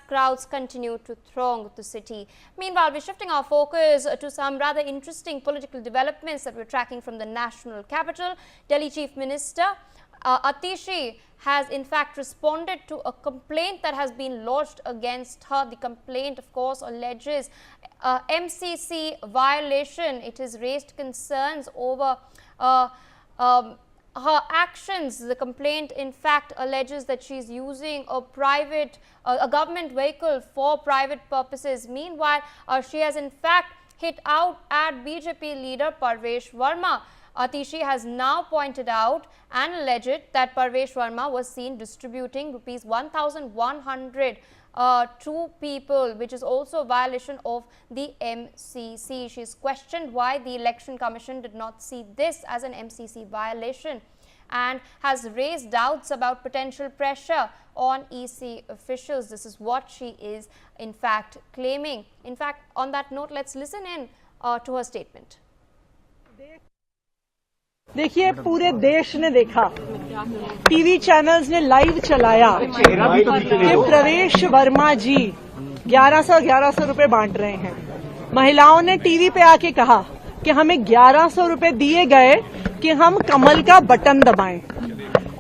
crowds continue to throng the city. Meanwhile, we're shifting our focus to some rather interesting political developments that we're tracking from the national capital. Delhi Chief Minister Atishi has in fact responded to a complaint that has been lodged against her. The complaint, of course, alleges MCC violation. It has raised concerns over her actions. The complaint in fact alleges that she is using a government vehicle for private purposes. Meanwhile, she has in fact hit out at BJP leader Parvesh Verma. Atishi has now pointed out and alleged that Parvesh Verma was seen distributing rupees 1,100 to people, which is also a violation of the MCC. She is questioned why the Election Commission did not see this as an MCC violation and has raised doubts about potential pressure on EC officials. This is what she is in fact claiming. In fact, on that note, let's listen in to her statement. देखिए, पूरे देश ने देखा, TV channels ने live चलाया कि प्रवेश वर्मा जी 1100 रुपए बांट रहे हैं। महिलाओं ने टीवी पे आके कहा कि हमें 1100 रुपए दिए गए कि हम कमल का बटन दबाएं।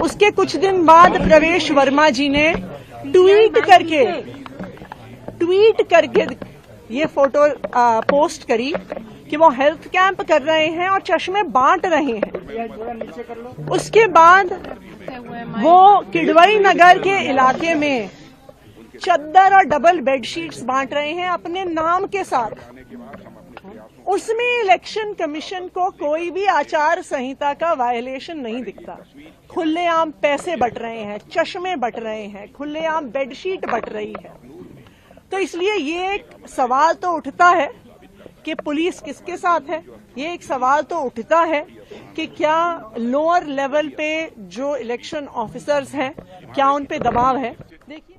उसके कुछ दिन बाद प्रवेश वर्मा जी ने ट्वीट करके ये फोटो पोस्ट करी कि वो हेल्थ कैंप कर रहे हैं और चश्मे बांट रहे हैं। उसके बाद वो किडवई नगर के इलाके में चद्दर और डबल बेडशीट्स बांट रहे हैं अपने नाम के साथ। उसमें इलेक्शन कमीशन को कोई भी आचार संहिता का वायलेशन नहीं दिखता। खुलेआम पैसे बट रहे हैं, चश्मे बट रहे हैं, खुलेआम बेडशीट बट रही है। तो इसलिए ये एक सवाल तो उठता है कि पुलिस किसके साथ है। ये एक सवाल तो उठता है कि क्या लोअर लेवल पे जो इलेक्शन ऑफिसर्स हैं, क्या उन पे दबाव है। देखिए,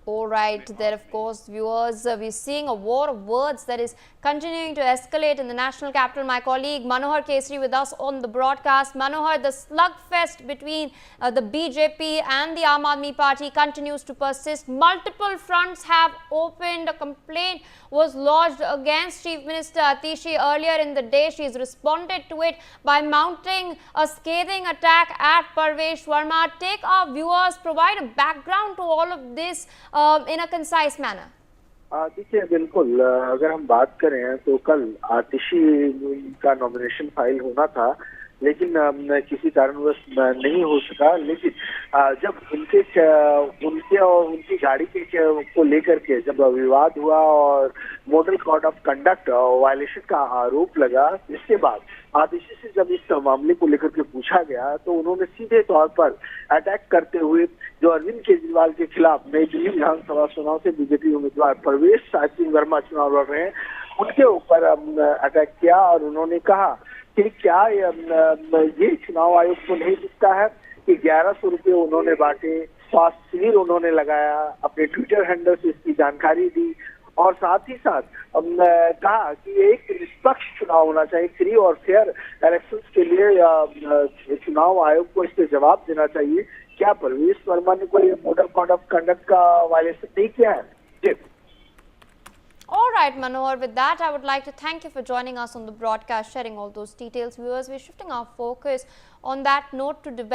all right, there of course, viewers, we're seeing a war of words that is continuing to escalate in the national capital. My colleague Manohar Kesari with us on the broadcast. Manohar, the slugfest between the BJP and the Aam Aadmi Party continues to persist. Multiple fronts have opened. A complaint was lodged against Chief Minister Atishi earlier in the day. She has responded to it by mounting a scathing attack at Parvesh Verma. Take our viewers, provide a background to all of this in a concise manner. देखिए, बिल्कुल, अगर हम बात करें तो कल आतिशी का nomination file होना था, लेकिन किसी कारणवश नहीं हो सका। लेकिन जब उनके और उनकी गाड़ी को लेकर के जब विवाद हुआ और model code of conduct violation का आरोप लगा, इसके बाद आतिशी से जब इस मामले को लेकर के पूछा गया तो उन्होंने सीधे तौर पर अटैक करते हुए जो अरविंद केजरीवाल के खिलाफ नई दिल्ली विधानसभा चुनाव से बीजेपी उम्मीदवार परवेश वर्मा चुनाव लड़ रहे हैं, उनके ऊपर अटैक किया और उन्होंने कहा कि क्या ये चुनाव आयोग को नहीं दिखता है कि 1100 रुपये उन्होंने बांटे, स्वास्थ्य शिविर उन्होंने लगाया, अपने ट्विटर हैंडल से इसकी जानकारी दी और साथ ही साथ कहा कि एक निष्पक्ष चुनाव होना चाहिए, फ्री और फेयर इलेक्शंस के लिए चुनाव आयोग को इस पे जवाब देना चाहिए। क्या परवेश वर्मा ने कोई मॉडल कोड ऑफ कंडक्ट का वायलेशन नहीं किया है? जी। All right, Manohar, with that, I would like to thank you for joining us on the broadcast, sharing all those details. Viewers, we're shifting our focus on that note to develop